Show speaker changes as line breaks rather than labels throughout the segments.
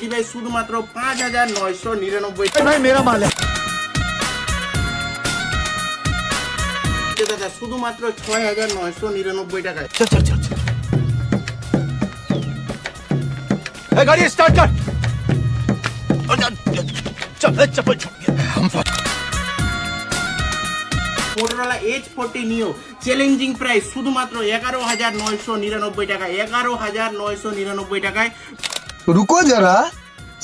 Device শুধুমাত্র 5999
ভাই মেরা মাল
দাদা, শুধুমাত্র 6999 টাকায়।
গাড়ি স্টার্ট কর।
Motorola H40 Neo challenging price শুধুমাত্র 11,999 টাকায়। 11,999 টাকায়
রুকো যারা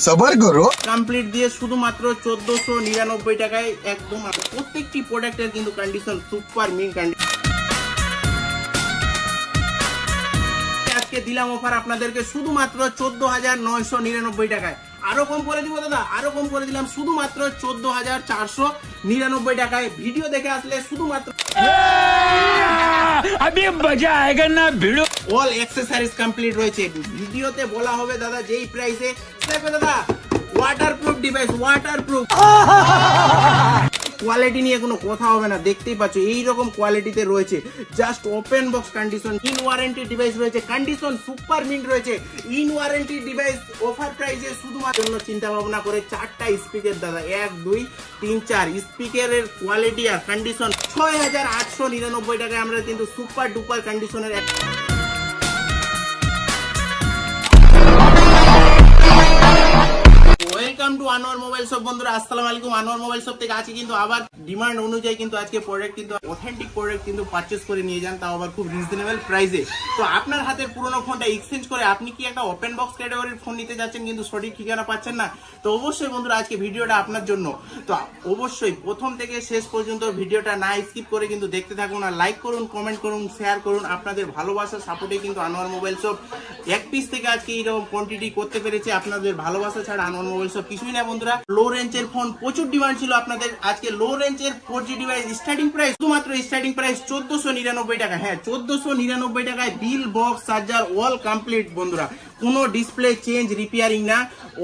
সবার করো।
কমপ্লিট দিয়ে শুধুমাত্র 1499 টাকায় একদম। প্রত্যেকটি প্রোডাক্টের কিন্তু কন্ডিশন সুপার মিন কন্ডিশন। আজকে দিলাম অফার আপনাদেরকে শুধুমাত্র 14,999 টাকায়। আরো কম করে দিব দাদা, আরো কম করে দিলাম শুধুমাত্র 14,499 টাকায়। ভিডিও দেখে আসলে শুধুমাত্র
अभी मजा आएगा ना भिड़ो।
অল অ্যাক্সেসরিজ কমপ্লিট রয়েছে। ভিডিওতে বলা হবে দাদা যেই প্রাইসে দাদা ওয়াটারপ্রুফ ডিভাইস, ওয়াটারপ্রুফ কোয়ালিটি নিয়ে কোনো কথা হবে না। দেখতেই পাচ্ছ এইরকম কোয়ালিটিতে রয়েছে। Just open box condition, in warranty device রয়েছে, কন্ডিশন সুপার মিন্ট রয়েছে। ইন ওয়ারেন্টি ডিভাইস অফার প্রাইসে শুধুমাত্র চিন্তা ভাবনা করে 4টা স্পিকার দাদা, 1 2 3 4 স্পিকারের কোয়ালিটি আর কন্ডিশন 6,899 টাকায় আমরা কিন্তু সুপার ডুপার কন্ডিশনের welcome to Anwar mobile shop. বন্ধুরা আসসালামু আলাইকুম। আনোয়ার মোবাইল শপ থেকে আজকে কিন্তু আবার ডিমান্ড অনুযায়ী কিন্তু আজকে প্রোডাক্ট কিন্তু অথেন্টিক প্রোডাক্ট কিন্তু পারচেজ করে নিয়ে যান, তাও আবার খুব রিজনেবল প্রাইসে। তো আপনার হাতের পুরোনো ফোনটা এক্সচেঞ্জ করে আপনি কি একটা ওপেন বক্স ক্যাটাগরির ফোন নিতে যাচ্ছেন কিন্তু সঠিক ঠিকানা পাচ্ছেন না, তো অবশ্যই বন্ধুরা আজকে ভিডিওটা আপনার জন্য। তো অবশ্যই প্রথম থেকে শেষ পর্যন্ত ভিডিওটা না স্কিপ করে কিন্তু দেখতে থাকুন, আর লাইক করুন, কমেন্ট করুন, শেয়ার করুন। আপনাদের ভালোবাসা সাপোর্টে কিন্তু আনোয়ার মোবাইল শপ এক পিস থেকে আজকে এইরকম কোয়ান্টিটি করতে পেরেছে। আপনাদের ভালোবাসা ছাড়া আনোয়ার মোবাইল শপ কিছুই না বন্ধুরা। লো রেঞ্জের ফোন প্রচুর ডিমান্ড ছিল আপনাদের। আজকে লো রেঞ্জের 4G ডিভাইস স্টার্টিং প্রাইস শুধুমাত্র স্টার্টিং প্রাইস 1499 টাকা। হ্যাঁ 1499 টাকায় বিল, বক্স, চার্জার অল কমপ্লিট বন্ধুরা। কোনো ডিসপ্লে চেঞ্জ, রিপেয়ারিং না,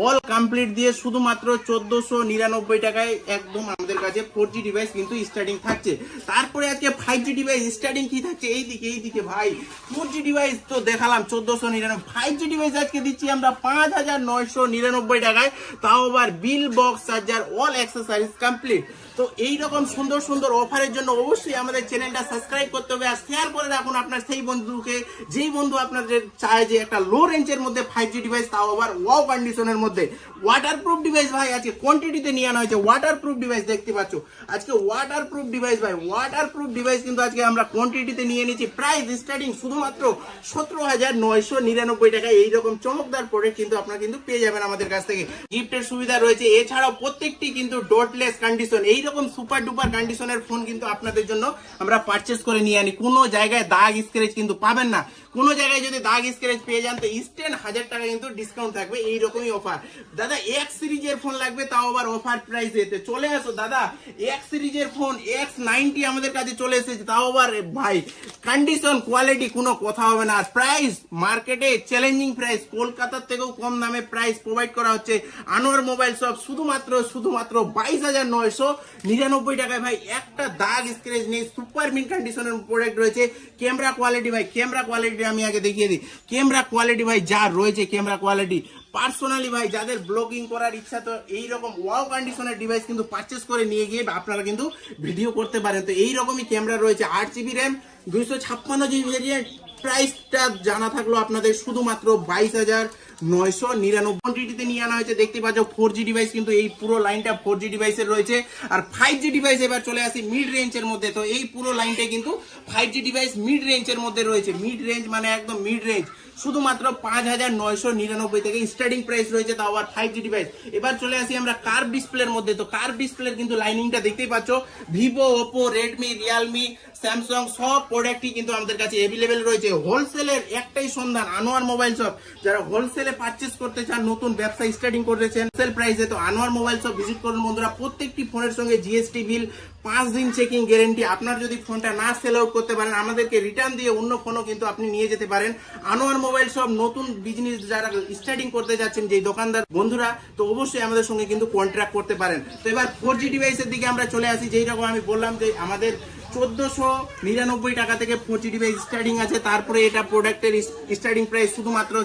অল কমপ্লিট দিয়ে শুধুমাত্র 1499 টাকায় একদম আমাদের কাছে 4G ডিভাইস কিন্তু স্টার্টিং থাকছে। তারপরে আজকে 5G ডিভাইস স্টার্টিং কি থাকছে এইদিকে ভাই। 4G ডিভাইস তো দেখালাম 1499, 5G ডিভাইস আজকে দিচ্ছি আমরা 5,999 টাকায়, তাও আবার bill, box, charger all accessories complete. তো এইরকম সুন্দর সুন্দর অফারের জন্য অবশ্যই আমাদের চ্যানেলটা সাবস্ক্রাইব করতে হবে আর শেয়ার করে রাখুন আপনার সেই বন্ধুকে, যেই বন্ধু আপনাদের চায় যে একটা লো রেঞ্জের মধ্যে 5G ডিভাইস, তাও আবার ওয়াও কন্ডিশনের মধ্যে। ওয়াটারপ্রুফ ডিভাইস ভাই আজকে কোয়ান্টিটিতে নিয়ে আনা হয়েছে। ওয়াটারপ্রুফ ডিভাইস দেখতে পাচ্ছ আজকে ওয়াটারপ্রুফ ডিভাইস ভাই, ওয়াটারপ্রুফ ডিভাইস কিন্তু আজকে আমরা কোয়ান্টিটিতে নিয়ে নিয়েছি। প্রাইস স্টার্টিং শুধুমাত্র 17,999 টাকায়। এইরকম চমকদার প্রোডাক্ট কিন্তু আপনারা কিন্তু পেয়ে যাবেন আমাদের কাছ থেকে। গিফটের সুবিধা রয়েছে, এছাড়াও প্রত্যেকটি কিন্তু ডটলেস কন্ডিশন, এইরকম সুপার ডুপার কন্ডিশনের ফোন কিন্তু আপনাদের জন্য আমরা পারচেস করে নিয়ে আনি। কোনো জায়গায় দাগ স্ক্র্যাচ কিন্তু পাবেন না। কোনো জায়গায় যদি দাগ স্ক্র্যাচ পেয়ে যান তো ইনস্ট্যান্ট 1000 টাকা কিন্তু ডিসকাউন্ট থাকবে। এইরকমই অফার দাদা। X সিরিজের ফোন লাগবে, তাও আবার অফার প্রাইসে চলে আসো দাদা। X সিরিজের ফোন X90 আমাদের কাছে চলে এসেছে, তাও আবার ভাই কন্ডিশন কোয়ালিটি কোনো কথা হবে না। প্রাইস মার্কেটে চ্যালেঞ্জিং প্রাইস, কলকাতার থেকেও কম দামে প্রাইস প্রোভাইড করা হচ্ছে আনোয়ার মোবাইল শপ শুধুমাত্র 22,999 টাকায় ভাই। একটা দাগ স্ক্র্যাচ নেই, সুপার মিন কন্ডিশনের প্রোডাক্ট রয়েছে। ক্যামেরা কোয়ালিটি ভাই, ক্যামেরা কোয়ালিটি আমি আগে দেখিয়ে দিই। ক্যামেরা কোয়ালিটি ভাই যা রয়েছে, ক্যামেরা কোয়ালিটি পার্সোনালি ভাই যাদের ব্লগিং করার ইচ্ছা, তো এইরকম ওয়াও কন্ডিশনের ডিভাইস কিন্তু পারচেস করে নিয়ে গিয়ে আপনারা কিন্তু ভিডিও করতে পারেন। তো এইরকমই ক্যামেরা রয়েছে। 8GB RAM, 256GB variant. প্রাইসটা জানা থাকলো আপনাদের শুধুমাত্র 22,999 কোয়ান্টিটিতে নিয়ে আনা হয়েছে। দেখতে পাচ্ছ 4G ডিভাইস কিন্তু এই পুরো লাইনটা 4G ডিভাইসের রয়েছে। আর 5G ডিভাইস এবার চলে আসি মিড রেঞ্জের মধ্যে। তো এই পুরো লাইনটা কিন্তু 5G ডিভাইস মিড রেঞ্জের মধ্যে রয়েছে। মিড রেঞ্জ মানে একদম মিড রেঞ্জ, শুধুমাত্র 5,999 থেকে স্টার্টিং প্রাইস রয়েছে, তাও আবার 5G ডিভাইস। এবার চলে আসি আমরা কার্ভ ডিসপ্লের মধ্যে। তো কার্ভ ডিসপ্লের কিন্তু লাইনিংটা দেখতেই পাচ্ছ। Vivo, Oppo, Redmi, Realme, Samsung সব প্রোডাক্টই কিন্তু আমাদের কাছে অ্যাভেলেবেল রয়েছে। হোলসেলের একটাই সন্ধান আনোয়ার মোবাইল শপ। যারা হোলসেলে পারচেস করতে চান, নতুন ব্যবসা স্টার্টিং করেছেন হোলসেল প্রাইসে, তো আনোয়ার মোবাইল শপ ভিজিট করুন বন্ধুরা। প্রত্যেকটি ফোনের সঙ্গে GST বিল, 5 দিন চেকিং গ্যারেন্টি। আপনার যদি ফোনটা না সেল আউট করতে পারেন, আমাদেরকে রিটার্ন দিয়ে অন্য ফোনও কিন্তু আপনি নিয়ে যেতে পারেন। আনোয়ার মোবাইল শপ নতুন বিজনেস যারা স্টার্টিং করতে যাচ্ছেন, যে দোকানদার বন্ধুরা, তো অবশ্যই আমাদের সঙ্গে কিন্তু কন্ট্রাক্ট করতে পারেন। তো এবার 4G ডিভাইসের দিকে আমরা চলে আসি। যেই রকম আমি বললাম যে আমাদের 1499 টাকা থেকে 4G ডিভাইস স্টার্টিং আছে। তারপরে এটা প্রোডাক্টের স্টার্টিং প্রাইস শুধুমাত্র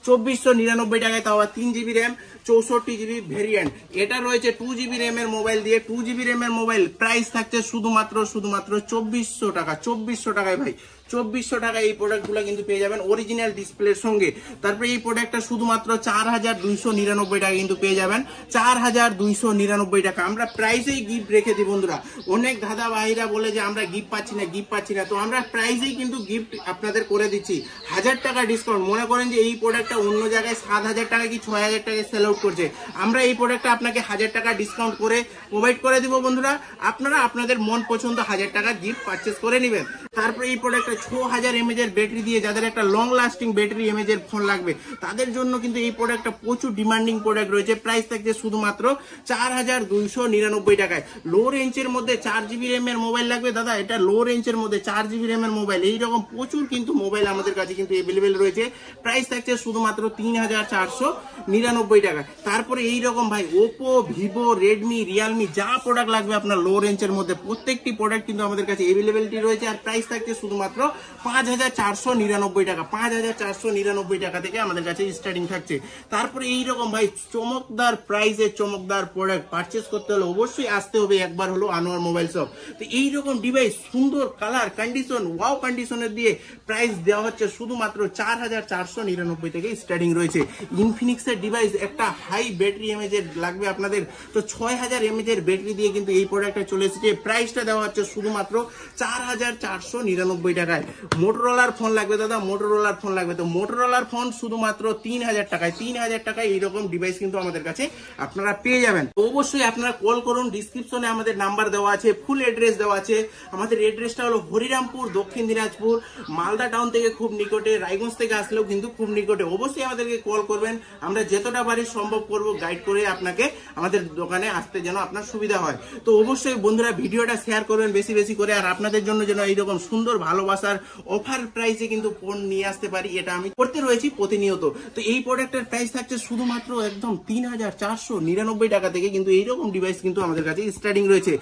2499 টাকায়, তাও 3GB র্যাম, 64GB ভেরিয়েন্ট। এটা রয়েছে 2GB র্যাম এর মোবাইল দিয়ে, 2GB র্যাম এর মোবাইল। প্রাইস থাকছে শুধুমাত্র 2400 টাকা। 2400 টাকায় ভাই, 2400 টাকায় এই প্রোডাক্টগুলো কিন্তু পেয়ে যাবেন অরিজিনাল ডিসপ্লের সঙ্গে। তারপরে এই প্রোডাক্টটা শুধুমাত্র 4299 টাকা কিন্তু পেয়ে যাবেন, 4299 টাকা। আমরা প্রাইসেই গিফট রেখে দিই বন্ধুরা। অনেক দাদা ভাইরা বলে যে আমরা গিফট পাচ্ছি না, তো আমরা প্রাইসেই কিন্তু গিফট আপনাদের করে দিচ্ছি। 1000 টাকা ডিসকাউন্ট। মনে করেন যে এই প্রোডাক্টটা অন্য জায়গায় 7000 টাকা কি 6000 টাকায় সেল আউট করছে, আমরা এই প্রোডাক্টটা আপনাকে 1000 টাকা ডিসকাউন্ট করে প্রোভাইড করে দিব বন্ধুরা। আপনারা আপনাদের মন পছন্দ 1000 টাকা গিফট পারচেস করে নেবেন। তারপরে এই প্রোডাক্টটা 6000 mAh এর ব্যাটারি দিয়ে, যাদের একটা লং লাস্টিং ব্যাটারি এমএজ এর ফোন লাগবে তাদের জন্য কিন্তু এই প্রোডাক্টটা প্রচুর ডিমান্ডিং প্রোডাক্ট রয়েছে। প্রাইস থাকছে শুধুমাত্র 4299 টাকায়। লো রেঞ্জের মধ্যে 4GB র্যাম এর মোবাইল লাগবে দাদা, এটা লো রেঞ্জের মধ্যে 4GB র্যাম এর মোবাইল। এইরকম প্রচুর কিন্তু মোবাইল আমাদের কাছে কিন্তু অ্যাভেলেবেল রয়েছে। প্রাইস থাকছে শুধুমাত্র 3499 টাকা। তারপরে এইরকম ভাই ওপো, ভিভো, রেডমি, রিয়েলমি যা প্রোডাক্ট লাগবে আপনার লো রেঞ্জের মধ্যে প্রত্যেকটি প্রোডাক্ট কিন্তু আমাদের কাছে অ্যাভেলেবিলিটি রয়েছে। আর প্রাইস থাকছে শুধুমাত্র 5499 টাকা। 5499 টাকা থেকে আমাদের কাছে স্টার্টিং থাকছে। তারপরে এইরকম ভাই চমকদার প্রাইসে চমকদার প্রোডাক্ট পারচেস করতে হলে অবশ্যই আসতে হবে একবার হলো আনোয়ার মোবাইল শপ। তো এইরকম ডিভাইস সুন্দর কালার কন্ডিশন ওয়াও কন্ডিশনের দিয়ে প্রাইস দেওয়া হচ্ছে শুধুমাত্র 4499 থেকে স্টার্টিং রয়েছে। ইনফিনিক্সের ডিভাইস একটা হাই ব্যাটারি এমএজ এর লাগবে আপনাদের, তো 6000 mAh এর ব্যাটারি দিয়ে কিন্তু এই প্রোডাক্টটা চলে এসেছে। প্রাইসটা দেওয়া হচ্ছে শুধুমাত্র 4499 টাকায়। মোটরোলার ফোন লাগবে দাদা, মোটরোলার ফোন লাগবে, তো মোটরোলার ফোন শুধুমাত্র 3000 টাকায়। 3000 টাকায় এইরকম ডিভাইস কিন্তু আমাদের কাছে আপনারা পেয়ে যাবেন। অবশ্যই আপনারা কল করুন, ডিসক্রিপশনে আমাদের নাম্বার দেওয়া আছে, ফুল অ্যাড্রেস দেওয়া আছে। আমাদের অ্যাড্রেসটা হলো হরিরামপুর, দক্ষিণ দিনাজপুর। মালদা টাউন থেকে খুব নিকটে, রায়গঞ্জ থেকে আসলেও কিন্তু খুব নিকটে। অবশ্যই আমাদেরকে কল করবেন, আমরা যতটা পারি সম্ভব করব গাইড করে আপনাকে আমাদের দোকানে আসতে যেন আপনার সুবিধা হয়। তো অবশ্যই বন্ধুরা ভিডিওটা শেয়ার করবেন বেশি বেশি করে, আর আপনাদের জন্য যেন এইরকম সুন্দর ভালোবাসার অফার প্রাইসে কিন্তু ফোন নিয়ে আসতে পারি, এটা আমি করতে রয়েছি প্রতিনিয়ত। তো এই প্রোডাক্টের প্রাইস থাকছে শুধুমাত্র একদম 3499 টাকা থেকে কিন্তু এইরকম ডিভাইস কিন্তু আমাদের কাছে স্টার্টিং রয়েছে।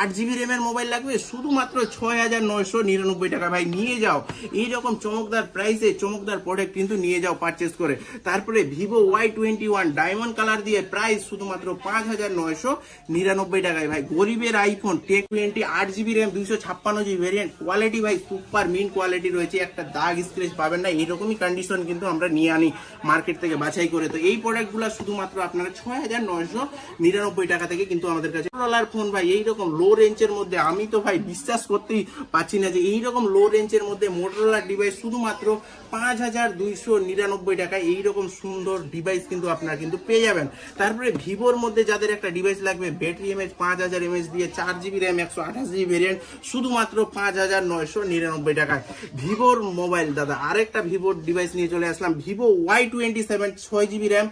8GB র্যাম এর মোবাইল লাগবে শুধুমাত্র 6999 টাকা। ভাই নিয়ে যাও, এইরকম চমকদার প্রাইসে চমকদার প্রোডাক্ট কিন্তু নিয়ে যাও পারচেস করে। তারপরে ভিভো Y21 ডায়মন্ড কালার দিয়ে প্রাইস শুধুমাত্র 5999 টাকায়। ভাই গরিবের iPhone tech 20 8GB RAM 256GB variant, quality ভাই সুপার মিন কোয়ালিটি রয়েছে, একটা দাগ স্ক্র্যাচ পাবেন না, এইরকমই কন্ডিশন কিন্তু আমরা নিয়ে আনি মার্কেট থেকে বাছাই করে। তো এই প্রোডাক্টগুলো শুধুমাত্র আপনারা 6999 টাকা থেকে কিন্তু আমাদের কাছে। মোটরোলার ফোন ভাই এইরকম লো রেঞ্জের মধ্যে, আমি তো ভাই বিশ্বাস করতেই পাচ্ছি না যে এইরকম লো রেঞ্জের মধ্যে মোটরোলার ডিভাইস শুধুমাত্র 5299 টাকায় এইরকম সুন্দর ডিভাইস কিন্তু আপনারা কিন্তু পেয়ে যাবেন। তারপরে ভিভোর মধ্যে যাদের একটা ডিভাইস লাগবে ব্যাটারি এমএজ 5000 mAh দিয়ে 4GB র্যাম 128GB ভেরিয়েন্ট শুধুমাত্র 5999 টাকায়। ভিভোর মোবাইল দাদা আরেকটা ভিভোর ডিভাইস নিয়ে চলে আসলাম, Vivo Y27 6GB RAM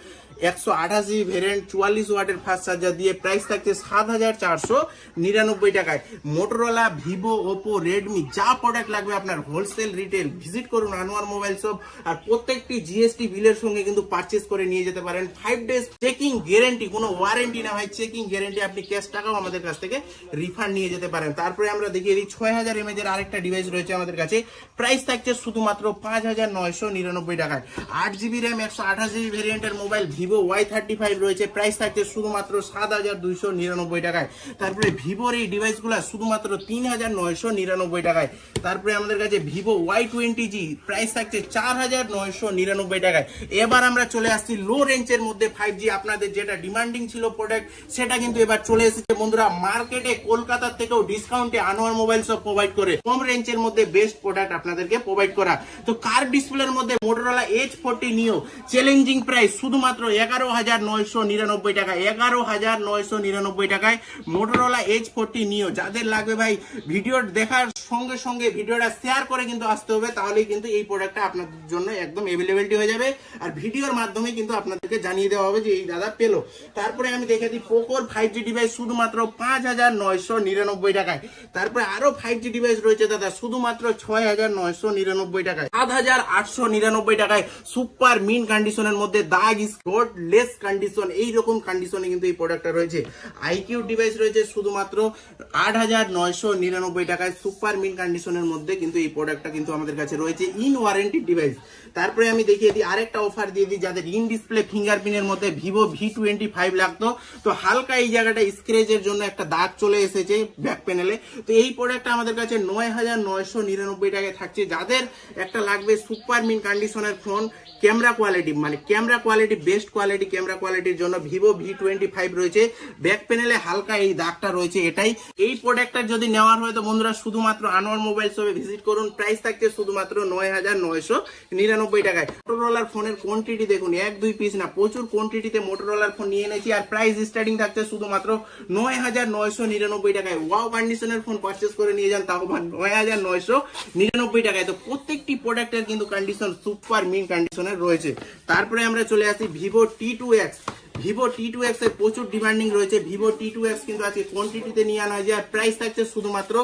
128GB variant 44 ওয়াটের ফাস্ট চার্জার দিয়ে প্রাইস থাকছে 7499 টাকায়। মোটরোলা, ভিভো, ওপো, রেডমি যা প্রোডাক্ট লাগবে আপনার হোলসেল রিটেল ভিজিট করুন আনোয়ার মোবাইল শপ। আর প্রত্যেকটি জিএসটি বিলের সঙ্গে কিন্তু পারচেস করে নিয়ে যেতে পারেন। 5 ডেজ চেকিং গ্যারেন্টি, কোনো ওয়ারেন্টি না ভাই, চেকিং গ্যারেন্টি। আপনি ক্যাশ টাকাও আমাদের কাছ থেকে রিফান্ড নিয়ে যেতে পারেন। তারপরে আমরা দেখিয়ে দিই 6000 mAh এর আরেকটা ডিভাইস রয়েছে আমাদের কাছে, প্রাইস থাকছে শুধুমাত্র 5999 টাকায়। 8GB র্যাম 128GB ভেরিয়েন্টের মোবাইল ভিভো Y35 রয়েছে, প্রাইস থাকছে শুধুমাত্র 7299 টাকায়। তারপরে ভিভোর এই ডিভাইসগুলো শুধুমাত্র 3999 টাকায়। তারপরে আমাদের কাছে ভিভো Y20G প্রাইস থাকছে 4999 টাকায়। এবার আমরা চলে আসছি লো রেঞ্জের মধ্যে 5G। আপনাদের যেটা ডিমান্ডিং ছিল প্রোডাক্ট সেটা কিন্তু এবার চলে এসেছে বন্ধুরা মার্কেটে। কলকাতার থেকেও ডিসকাউন্টে আনোয়ার মোবাইল শপ প্রোভাইড করে কম রেঞ্জের মধ্যে বেস্ট প্রোডাক্ট আপনাদেরকে প্রোভাইড করা। তো কার ডিসপ্লের মধ্যে মোটরোলা H40 নিও চ্যালেঞ্জিং প্রাইস শুধুমাত্র 11,999 টাকা। 11,999 টাকায় মোটরোলা H40 নিও। যাদের লাগবে ভাই ভিডিও দেখার সঙ্গে সঙ্গে ভিডিওটা শেয়ার করে কিন্তু আসতে হবে, তাহলেই কিন্তু এই প্রোডাক্টটা আপনাদের জন্য একদম অ্যাভেলেবিলিটি হয়ে যাবে। আর ভিডিওর মাধ্যমে কিন্তু আপনাদেরকে জানিয়ে দেওয়া হবে যে এই দাদা পেলো। তারপরে আমি দেখে দিই পোকোর 5G ডিভাইস শুধুমাত্র 5999 টাকায়। তারপরে আরো 5G ডিভাইস রয়েছে দাদা শুধুমাত্র 6999 টাকায়। 7899 টাকায় সুপার মিন কন্ডিশনের মধ্যে দাগ স্পট লেস কন্ডিশন এইরকম কন্ডিশনে কিন্তু এই প্রোডাক্টটা রয়েছে। আইকিউ ডিভাইস রয়েছে শুধুমাত্র 8999 টাকায় সুপার মিন কন্ডিশনের কন্ডিশনের মধ্যে কিন্তু এই প্রোডাক্টটা কিন্তু আমাদের কাছে রয়েছে ইন ওয়ারেন্টি ডিভাইস। তারপরে আমি দেখিয়ে দিই আরেকটা অফার দিয়ে দিই, যাদের ইন ডিসপ্লে ফিঙ্গারপ্রিন্টের মধ্যে ভিভো V25 লাগতো, তো হালকা এই জায়গাটা স্ক্র্যাচের জন্য একটা দাগ চলে এসেছে ব্যাক প্যানেলে, তো এই প্রোডাক্টটা আমাদের কাছে 9,999 টাকায় থাকছে। যাদের একটা লাগবে সুপার মিন কন্ডিশনের ফোন, ক্যামেরা কোয়ালিটি মানে camera quality best quality camera কোয়ালিটির জন্য ভিভো V25 রয়েছে, ব্যাক প্যানেলে হালকা এই দাগটা রয়েছে। এটাই এই প্রোডাক্টটা যদি নেওয়ার হয় তো বন্ধুরা শুধুমাত্র আনোয়ার মোবাইল শপে ভিজিট করুন, প্রাইস থাকছে শুধুমাত্র 9,999 টাকায়। মোটরোলার ফোনের কোয়ান্টিটি দেখুন, 1-2 পিস না, প্রচুর কোয়ান্টিটিতে মোটরোলার ফোন নিয়ে এনেছি, আর প্রাইস স্টার্টিং থাকছে শুধুমাত্র 9,999 টাকায়। ওয়াও কন্ডিশনের ফোন পারচেস করে নিয়ে যান, তাও 9,999 টাকায়। তো প্রত্যেকটি প্রোডাক্টের কিন্তু কন্ডিশন সুপার মিন কন্ডিশনের রয়েছে। তারপরে আমরা চলে আসি ভিভো T2X। ভিভো T2X এর প্রচুর ডিমান্ডিং রয়েছে। ভিভো T2X কিন্তু আজকে কোয়ান্টিটিতে নিয়ে আনা হয়েছে, আর প্রাইস থাকছে শুধুমাত্র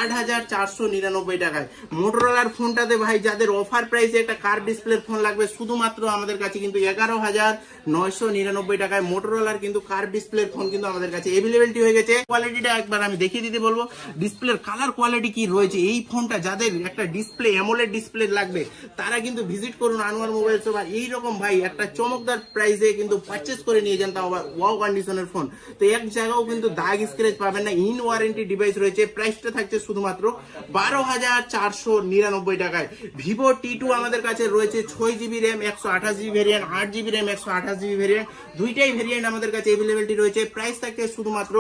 8,499 টাকায়। মোটরোলার ফোনটাতে ভাই যাদের অফার প্রাইসে একটা কার্ভ ডিসপ্লের ফোন লাগবে, শুধুমাত্র আমাদের কাছে কিন্তু 11,999 টাকায় মোটরোলার কিন্তু কার্ভ ডিসপ্লের ফোন কিন্তু আমাদের কাছে এভেলেবিলিটি হয়ে গেছে। কোয়ালিটিটা একবার আমি দেখিয়ে দিতে বলবো, ডিসপ্লের কালার কোয়ালিটি কি রয়েছে। এই ফোনটা যাদের একটা ডিসপ্লে অ্যামোলেড ডিসপ্লে লাগবে তারা কিন্তু ভিজিট করুন আনোয়ার মোবাইল শপ, আর এইরকম ভাই একটা চমকদার প্রাইসে কিন্তু পারচেস করে নিয়ে যান, তাও আবার ওয়াও কন্ডিশনের ফোন। তো এক জায়গাও কিন্তু দাগ স্ক্র্যাচ পাবেন না, ইন ওয়ারেন্টি ডিভাইস রয়েছে। প্রাইসটা থাকছে শুধুমাত্র 12,499 টাকায়। ভিভো T2 আমাদের কাছে রয়েছে 6GB RAM 128GB variant, 8GB RAM 128GB variant, দুইটাই ভেরিয়েন্ট আমাদের কাছে এভেলেবিলিটি রয়েছে। প্রাইস থাকছে শুধুমাত্র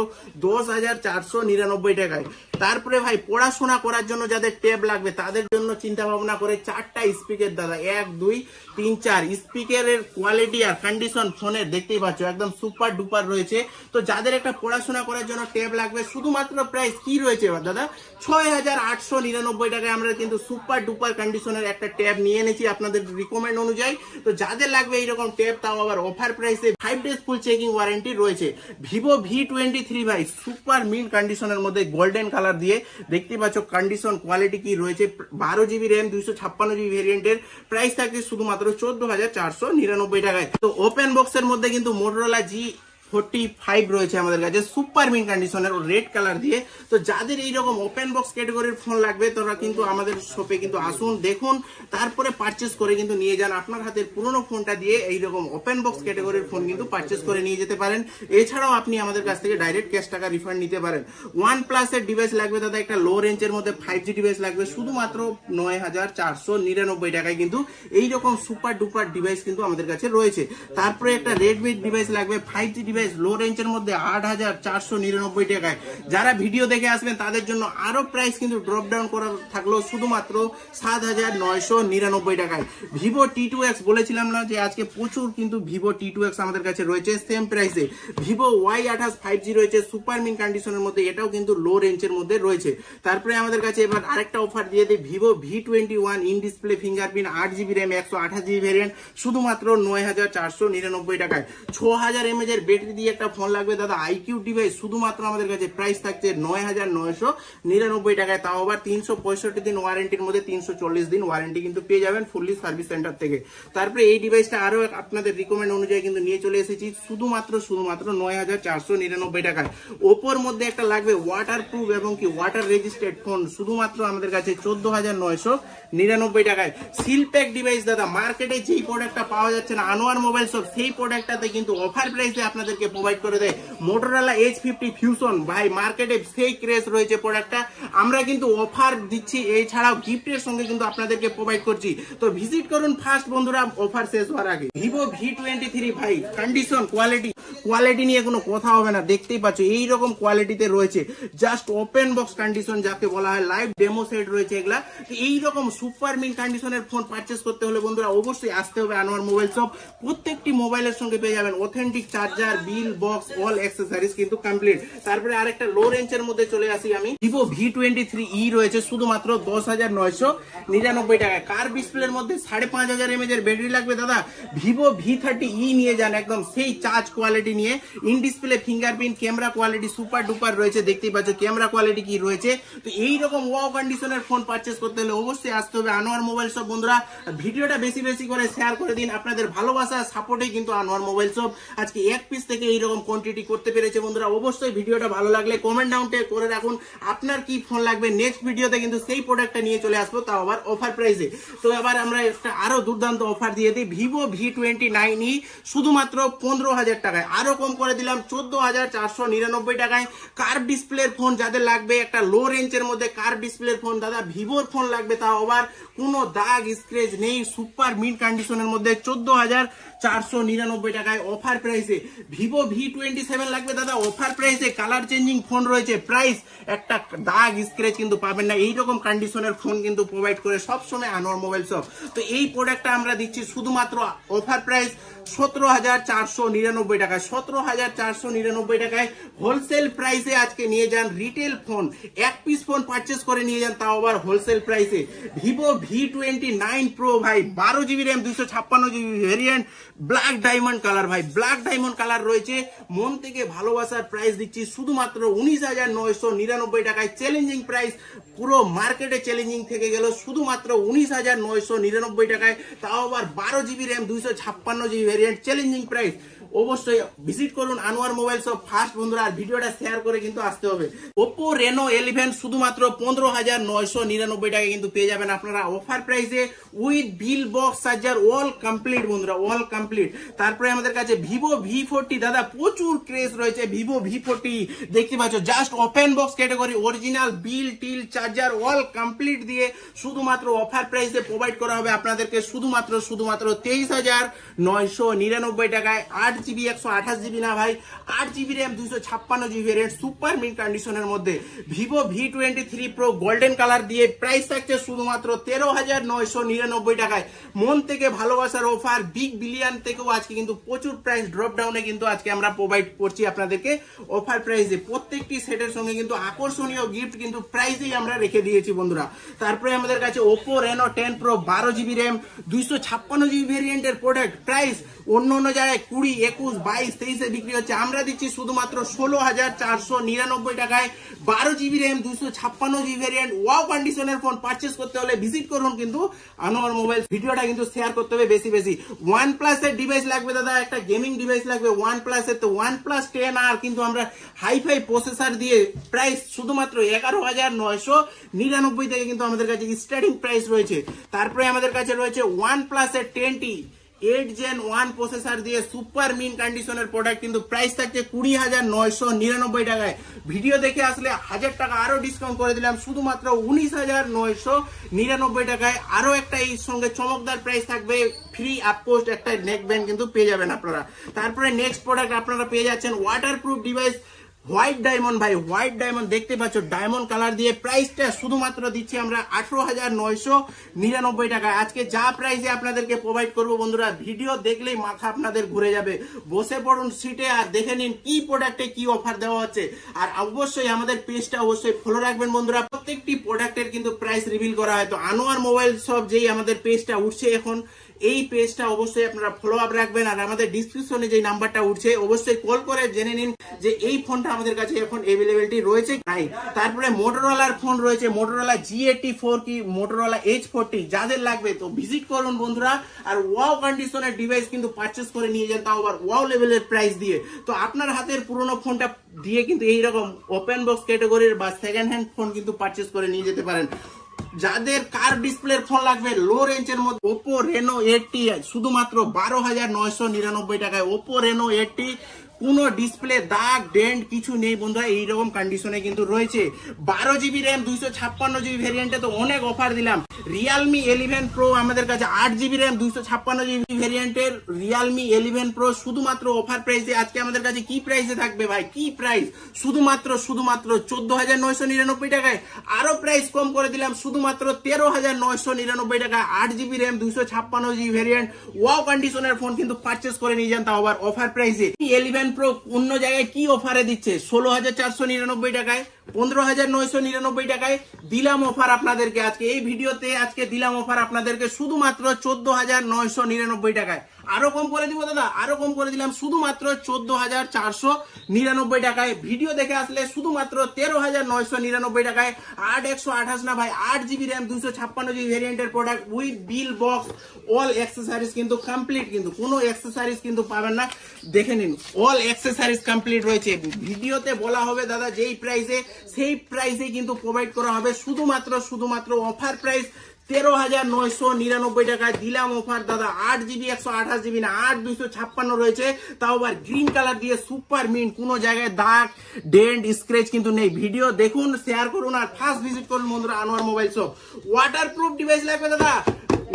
10,499 টাকায়। তারপরে ভাই পড়াশোনা করার জন্য যাদের ট্যাব লাগবে তাদের জন্য চিন্তা ভাবনা করে 4টা স্পিকার দাদা, 1, 2, 3, 4 স্পিকারের কোয়ালিটি আর কন্ডিশন ফোনের দেখতেই পাচ্ছ একদম সুপার ডুপার রয়েছে। তো যাদের একটা পড়াশোনা করার জন্য ট্যাব লাগবে, শুধুমাত্র প্রাইস কি রয়েছে দাদা 6,899 টাকায় আমরা কিন্তু সুপার ডুপার কন্ডিশনের একটা ট্যাব নিয়ে এনেছি আপনাদের রিকমেন্ড অনুযায়ী। তো যাদের লাগবে এইরকম ট্যাব, তাও আবার অফার প্রাইসে 5 ডেজ ফুল চেকিং ওয়ারেন্টি রয়েছে। ভিভো V23 ভাই সুপার মিন কন্ডিশনের মধ্যে গোল্ডেন কালার দিয়ে দেখতে পাচ্ছ কন্ডিশন কোয়ালিটি কি রয়েছে। 12GB র্যাম 256GB ভেরিয়েন্টের, প্রাইস থাকছে শুধুমাত্র 14,499 টাকায়। তো ওপেন বক্সের মধ্যে কিন্তু মোটরোলা G45 রয়েছে আমাদের কাছে সুপার মিন কন্ডিশনের রেড কালার দিয়ে। তো যাদের এইরকম ওপেন বক্স ক্যাটাগরির ফোন লাগবে তারা কিন্তু আমাদের শপে কিন্তু আসুন, দেখুন, তারপরে পারচেস করে কিন্তু নিয়ে যান। আপনার হাতের পুরনো ফোনটা দিয়ে এইরকম ওপেন বক্স ক্যাটাগরির ফোন কিন্তু পারচেস করে নিয়ে যেতে পারেন। এছাড়াও আপনি আমাদের কাছ থেকে ডাইরেক্ট ক্যাশ টাকা রিফান্ড নিতে পারেন। OnePlus এর ডিভাইস লাগবে দাদা, একটা লো রেঞ্জের মধ্যে 5G ডিভাইস লাগবে, শুধুমাত্র 9,499 টাকায় কিন্তু এইরকম সুপার ডুপার ডিভাইস কিন্তু আমাদের কাছে রয়েছে। তারপরে একটা রেডমি ডিভাইস লাগবে 5G ডিভাইস লো রেঞ্জের মধ্যে 8,499 টাকায়। যারা ভিডিও দেখে আসবেন তাদের জন্য আরো প্রাইস কিন্তু ড্রপ ডাউন করা থাকলো, শুধুমাত্র 7,999 টাকায়। ভিভো T2X বলেছিলাম না যে আজকে প্রচুর কিন্তু ভিভো T2X আমাদের কাছে রয়েছে সেম প্রাইসে। ভিভো Y28 5G রয়েছে সুপার মিন কন্ডিশনের মধ্যে, এটাও কিন্তু লো রেঞ্জের মধ্যে রয়েছে। তারপরে আমাদের কাছে এবার আরেকটা অফার দিয়ে দিই, Vivo V21 in display fingerprint 8GB RAM 128GB variant, শুধুমাত্র 9,499 টাকায়। 6000 mAh এর ব্যাটারি দিয়ে একটা ফোন লাগবে দাদা, IQ ডিভাইস, শুধুমাত্র আমাদের কাছে প্রাইস থাকছে 9,999 টাকায়, তাও আবার 365 দিন ওয়ারেন্টির মধ্যে 340 দিন ওয়ারেন্টি কিন্তু পেয়ে যাবেন ফুললি সার্ভিস সেন্টার থেকে। তারপরে এই ডিভাইসটা আরো আপনাদের রিকমেন্ড অনুযায়ী কিন্তু নিয়ে চলে এসেছি শুধুমাত্র 9,499 টাকায়। ওপোর মধ্যে একটা লাগবে ওয়াটার প্রুফ এবং কি ওয়াটার রেজিস্ট্রেড ফোন, শুধুমাত্র আমাদের কাছে 14,999 টাকায়। সিলপ্যাক ডিভাইস দাদা, মার্কেটে যেই প্রোডাক্টটা পাওয়া যাচ্ছে না আনোয়ার মোবাইল শপ সেই প্রোডাক্টটাতে কিন্তু অফার প্রাইসে আপনাদেরকে প্রোভাইড করে দেয়। মোটরোলা H50 ফিউশন ভাই মার্কেটে সেই ক্রেজ রয়েছে প্রোডাক্টটা, আমরা কিন্তু অফার দিচ্ছি, এছাড়াও গিফটের সঙ্গে কিন্তু আপনাদেরকে প্রোভাইড করছি। তো ভিজিট করুন ফার্স্ট বন্ধুরা অফার শেষ হওয়ার আগে। ভিভো V23 ভাই কন্ডিশন কোয়ালিটি নিয়ে কোনো কথা হবে না, দেখতেই পাচ্ছ এইরকম কোয়ালিটিতে রয়েছে, জাস্ট ওপেন বক্স কন্ডিশন যাকে বলা হয়, লাইভ ডেমো সেট রয়েছে এগুলা। তো এইরকম সুপার মিন কন্ডিশনের ফোন পারচেস করতে হলে বন্ধুরা অবশ্যই আসতে হবে আনোয়ার মোবাইল শপ। প্রত্যেকটি মোবাইলের সঙ্গে পেয়ে যাবেন অথেন্টিক চার্জার, বিল, বক্স, অল অ্যাক্সেসরিজ কিন্তু কমপ্লিট। তারপরে আরেকটা লো রেঞ্জের মধ্যে চলে আসি আমি, ভিভো V23e রয়েছে শুধুমাত্র 10,999 টাকায়। কার ডিসপ্লের মধ্যে 5,500 mAh এর ব্যাটারি লাগবে দাদা, ভিভো V30e নিয়ে যান, একদম সেই চার্জ কোয়ালিটি নিয়ে। In display fingerprint, camera quality super duper রয়েছে, দেখতেই পাচ্ছ ক্যামেরা কোয়ালিটি কি রয়েছে। তো এইরকম ওয়াও কন্ডিশনের ফোন পারচেস করতে হলে অবশ্যই আসতে হবে আনোয়ার মোবাইল শপ বন্ধুরা। ভিডিওটা বেশি বেশি করে শেয়ার করে দিন, আপনাদের ভালোবাসা সাপোর্টে কিন্তু আনোয়ার মোবাইল শপ আজকে এক পিস থেকে থেকে এইরকম কোয়ান্টিটি করতে পেরেছে বন্ধুরা। অবশ্যই ভিডিওটা ভালো লাগলে কমেন্ট ডাউনে করে রাখুন আপনার কি ফোন লাগবে। নেক্সট ভিডিওতে কিন্তু সেই প্রোডাক্টটা নিয়ে চলে আসবো, তাও আবার অফার প্রাইসে। তো এবার আমরা একটা আরো দুর্দান্ত অফার দিয়ে দিই, ভিভো V29e শুধুমাত্র 15,000 টাকায়, আরো কম করে দিলাম 14,499 টাকায়। কার্ভ ডিসপ্লের ফোন যাদের লাগবে, একটা লো রেঞ্জের মধ্যে কার্ভ ডিসপ্লের ফোন, দাদা ভিভোর ফোন লাগবে, তাও আবার কোনো দাগ স্ক্র্যাচ নেই, সুপার মিন্ট কন্ডিশনের মধ্যে 14,499 টাকায় অফার প্রাইসে। ভিভো V27 লাগবে দাদা অফার প্রাইসে, কালার চেঞ্জিং ফোন রয়েছে, প্রাইস একটা দাগ স্ক্র্যাচ কিন্তু পাবেন না, এইরকম কন্ডিশনের ফোন কিন্তু প্রোভাইড করে সবসময় আনোয়ার মোবাইল শপ। তো এই প্রোডাক্টটা আমরা দিচ্ছি শুধুমাত্র অফার প্রাইস 17,499 টাকায়, 17,499 টাকায় হোলসেল প্রাইসে আজকে নিয়ে যান। রিটেল ফোন এক পিস ফোন পারচেস করে নিয়ে যান, তাও আবার হোলসেল প্রাইসে। ভিভো V29 Pro ভাই 12GB RAM 256GB variant, black diamond colour ভাই, ব্ল্যাক ডায়মন্ড কালার রয়েছে। মন থেকে ভালোবাসার প্রাইস দিচ্ছি শুধুমাত্র 19,999 টাকায়। চ্যালেঞ্জিং প্রাইস, পুরো মার্কেটে চ্যালেঞ্জিং থেকে গেল, শুধুমাত্র 19,999 টাকায়, তাও আবার 12GB RAM 256GB variant, challenging price. অবশ্যই ভিজিট করুন আনোয়ার মোবাইল শপ ফার্স্ট বন্ধুরা, আর ভিডিওটা শেয়ার করে কিন্তু আসতে হবে। Oppo Reno 11 শুধুমাত্র 15,999 টাকায় কিন্তু পেয়ে যাবেন আপনারা অফার প্রাইসে, with bill box charger, all complete বন্ধুরা, অল কমপ্লিট। তারপরে আমাদের কাছে ভিভো V40 দাদা প্রচুর ক্রেজ রয়েছে, ভিভো V40 দেখতে পাচ্ছ, just open box category, original bill till charger all complete দিয়ে শুধুমাত্র অফার প্রাইসে প্রোভাইড করা হবে আপনাদেরকে শুধুমাত্র 23,999 টাকায়। 8GB 128GB না ভাই, 8GB RAM 256GB variant, super mint কন্ডিশনের মধ্যে Vivo V23 Pro golden colour দিয়ে প্রাইস থাকছে শুধুমাত্র 13,999 টাকায়। মন থেকে ভালোবাসার অফার, বিগ বিলিয়ন থেকেও আজকে কিন্তু প্রচুর প্রাইস ড্রপ ডাউনে কিন্তু আজকে আমরা প্রোভাইড করছি আপনাদেরকে অফার প্রাইসে। প্রত্যেকটি সেটের সঙ্গে কিন্তু আকর্ষণীয় গিফট কিন্তু প্রাইসেই আমরা রেখে দিয়েছি বন্ধুরা। তারপরে আমাদের কাছে Oppo Reno 10 Pro 12GB RAM 256GB ভেরিয়েন্টের প্রোডাক্ট, প্রাইস অন্য জায়গায় 20, 21, 22, 23 বিক্রি হচ্ছে, আমরা দিচ্ছি শুধুমাত্র 16,499 টাকায়। 12GB RAM 256GB variant, wow কন্ডিশনের ফোন পারচেস করতে হলে ভিজিট করুন কিন্তু আনোয়ার মোবাইল। ভিডিওটা কিন্তু শেয়ার করতে হবে বেশি বেশি। OnePlus এর ডিভাইস লাগবে দাদা, একটা গেমিং ডিভাইস লাগবে OnePlus এর, তো OnePlus 10R কিন্তু আমরা হাইফাই প্রসেসর দিয়ে প্রাইস শুধুমাত্র 11,999 থেকে কিন্তু আমাদের কাছে স্টার্টিং প্রাইস রয়েছে। তারপরে আমাদের কাছে রয়েছে OnePlus এর 10T 8 Gen 1 প্রসেসর দিয়ে সুপার মিন কন্ডিশনের প্রোডাক্ট, কিন্তু প্রাইস থাকছে 20,999 টাকায়। ভিডিও দেখে আসলে 1000 টাকা আরো ডিসকাউন্ট করে দিলাম শুধুমাত্র 19,999 টাকায়। আরো একটা এই সঙ্গে চমকদার প্রাইস থাকবে, ফ্রি আপপোস্ট একটা নেক ব্যান্ড কিন্তু পেয়ে যাবেন আপনারা। তারপরে নেক্সট প্রোডাক্ট আপনারা পেয়ে যাচ্ছেন ওয়াটারপ্রুফ ডিভাইস হোয়াইট ডায়মন্ড ভাই, হোয়াইট ডায়মন্ড দেখতে পাচ্ছ, ডায়মন্ড কালার দিয়ে প্রাইসটা শুধুমাত্র দিচ্ছি আমরা 18,999 টাকায়। আজকে যা প্রাইসে আপনাদেরকে প্রোভাইড করবো বন্ধুরা, ভিডিও দেখলেই মাথা আপনাদের ঘুরে যাবে। বসে পড়ুন সিটে আর দেখে নিন কি প্রোডাক্টে কি অফার দেওয়া হচ্ছে। আর অবশ্যই আমাদের পেজটা অবশ্যই ফলো রাখবেন বন্ধুরা, প্রত্যেকটি প্রোডাক্টের কিন্তু প্রাইস রিভিল করা হয়। তো আনোয়ার মোবাইল শপ যেই আমাদের পেজটা উঠছে এখন, এই পেজটা অবশ্যই আপনারা ফলো আপ রাখবেন। আর আমাদের ডিসক্রিপশনে যে নাম্বারটা উঠছে অবশ্যই কল করে জেনে নিন যে এই ফোনটা আমাদের কাছে এখন অ্যাভেলেবিলিটি রয়েছে নাই। তারপরে মোটরোলার ফোন রয়েছে, মোটরোলা G84 কি মোটরোলা H40, যাদের লাগবে তো ভিজিট করুন বন্ধুরা। আর ওয়াও কন্ডিশনের ডিভাইস কিন্তু পারচেস করে নিয়ে যান, তাও আবার ওয়াও লেভেলের প্রাইস দিয়ে। তো আপনার হাতের পুরোনো ফোনটা দিয়ে কিন্তু এইরকম ওপেন বক্স ক্যাটাগরির বা সেকেন্ড হ্যান্ড ফোন কিন্তু পারচেস করে নিয়ে যেতে পারেন। যাদের কার্ভ ডিসপ্লের ফোন লাগবে লো রেঞ্জের মধ্যে, Oppo Reno 80 শুধুমাত্র 12,999 টাকায়। Oppo Reno 80 কোনো ডিসপ্লে দাগ ডেন্ট কিছু নেই বন্ধুরা, এইরকম কন্ডিশনে কিন্তু রয়েছে। 12GB RAM 256GB ভেরিয়েন্টে তো অনেক অফার দিলাম। Realme 11 Pro আমাদের কাছে 8GB RAM 256GB ভেরিয়েন্টের Realme 11 Pro শুধুমাত্র অফার প্রাইসে আজকে আমাদের কাছে কি প্রাইসে থাকবে ভাই, কি প্রাইস, শুধুমাত্র 14,999 টাকায়। আরো প্রাইস কম করে দিলাম শুধুমাত্র 13,999 টাকায়। 8GB RAM 256GB variant, wow কন্ডিশনের ফোন কিন্তু পারচেস করে নিয়ে যান, তাও আবার অফার প্রাইসে। 11 Pro অন্য জায়গায় কি অফারে দিচ্ছে 16,499 টাকায়, 15,999 টাকায় দিলাম অফার আপনাদেরকে। আজকে এই ভিডিওতে আজকে দিলাম অফার আপনাদেরকে শুধুমাত্র 14,999 টাকায়। আরো কম করে দিব দাদা, আরো কম করে দিলাম শুধুমাত্র 14,499 টাকায়। ভিডিও দেখে আসলে শুধুমাত্র 13,999 টাকায়। 8/128 না ভাই, 8GB RAM 256GB ভেরিয়েন্টের product with bill box all accessories কিন্তু কমপ্লিট, কিন্তু কোনো অ্যাক্সেসরিজ কিন্তু পাবেন না। দেখে নিন অল অ্যাক্সেসরিজ কমপ্লিট রয়েছে। ভিডিওতে বলা হবে দাদা যেই প্রাইসে সেই প্রাইসে কিন্তু প্রোভাইড করা হবে। শুধুমাত্র অফার প্রাইস 13,999 টাকায় দিলাম অফার দাদা। 8GB 128GB না, 8/256 রয়েছে, তাও আবার গ্রিন কালার দিয়ে সুপার মিন্ট, কোনো জায়গায় দাগ ডেন্ট স্ক্র্যাচ কিন্তু নেই। ভিডিও দেখুন, শেয়ার করুন আর ফার্স্ট ভিজিট করুন বন্ধুরা Anwar mobile shop. Waterproof device লাগবে দাদা,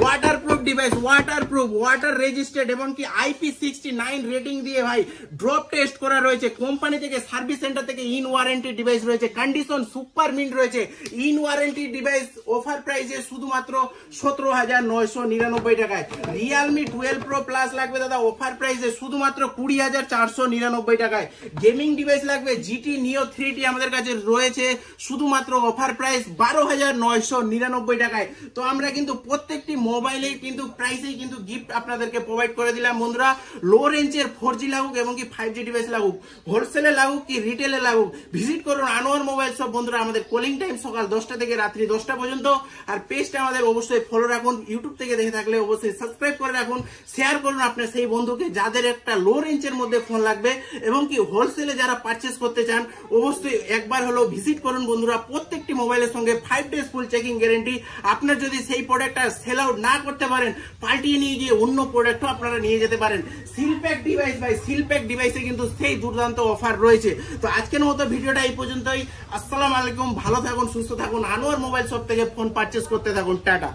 waterproof device, waterproof, water registered এবং কি IP69 রেটিং দিয়ে ভাই ড্রপ টেস্ট করা রয়েছে। কোম্পানি থেকে সার্ভিস সেন্টার থেকে ইন ওয়ারেন্টি ডিভাইস রয়েছে, কন্ডিশন সুপার মিন্ট রয়েছে। ইন ওয়ারেন্টি ডিভাইস অফার প্রাইসে শুধুমাত্র 17,999 টাকায়। রিয়েলমি 12 Pro প্লাস লাগবে দাদা অফার প্রাইসে শুধুমাত্র 20,499 টাকায়। গেমিং ডিভাইস লাগবে GT Neo 3T আমাদের কাছে রয়েছে শুধুমাত্র অফার প্রাইস 12,999 টাকায়। তো আমরা কিন্তু প্রত্যেকটি মোবাইলে কিন্তু প্রাইসেই কিন্তু গিফট আপনাদেরকে প্রোভাইড করে দিলাম বন্ধুরা। লো রেঞ্জের 4G লাগুক এবং কি 5G ডিভাইস লাগুক, হোলসেলে লাগুক কি রিটেলে লাগুক, ভিজিট করুন আনোয়ার মোবাইল শপ বন্ধুরা। আমাদের কলিং টাইম সকাল 10টা থেকে রাত্রি 10টা পর্যন্ত। আর পেজটা আমাদের অবশ্যই ফলো রাখুন। ইউটিউব থেকে দেখে থাকলে অবশ্যই সাবস্ক্রাইব করে রাখুন, শেয়ার করুন আপনার সেই বন্ধুকে যাদের একটা লো রেঞ্জের মধ্যে ফোন লাগবে এবং কি হোলসেলে যারা পারচেস করতে চান অবশ্যই একবার হলো ভিজিট করুন বন্ধুরা। প্রত্যেকটি মোবাইলের সঙ্গে 5 days ফুল চেকিং গ্যারেন্টি। আপনার যদি সেই প্রোডাক্টটা সেল আউট না করতে পারেন, পাল্টিয়ে নিয়ে গিয়ে অন্য প্রোডাক্টও আপনারা নিয়ে যেতে পারেন। সিলপ্যাক ডিভাইস ভাই, সিলপ্যাক ডিভাইসে কিন্তু সেই দুর্দান্ত অফার রয়েছে। তো আজকের মতো ভিডিওটা এই পর্যন্তই। আসসালামু আলাইকুম, ভালো থাকুন, সুস্থ থাকুন, আনোয়ার মোবাইল শপ থেকে ফোন পারচেস করতে থাকুন। টাটা।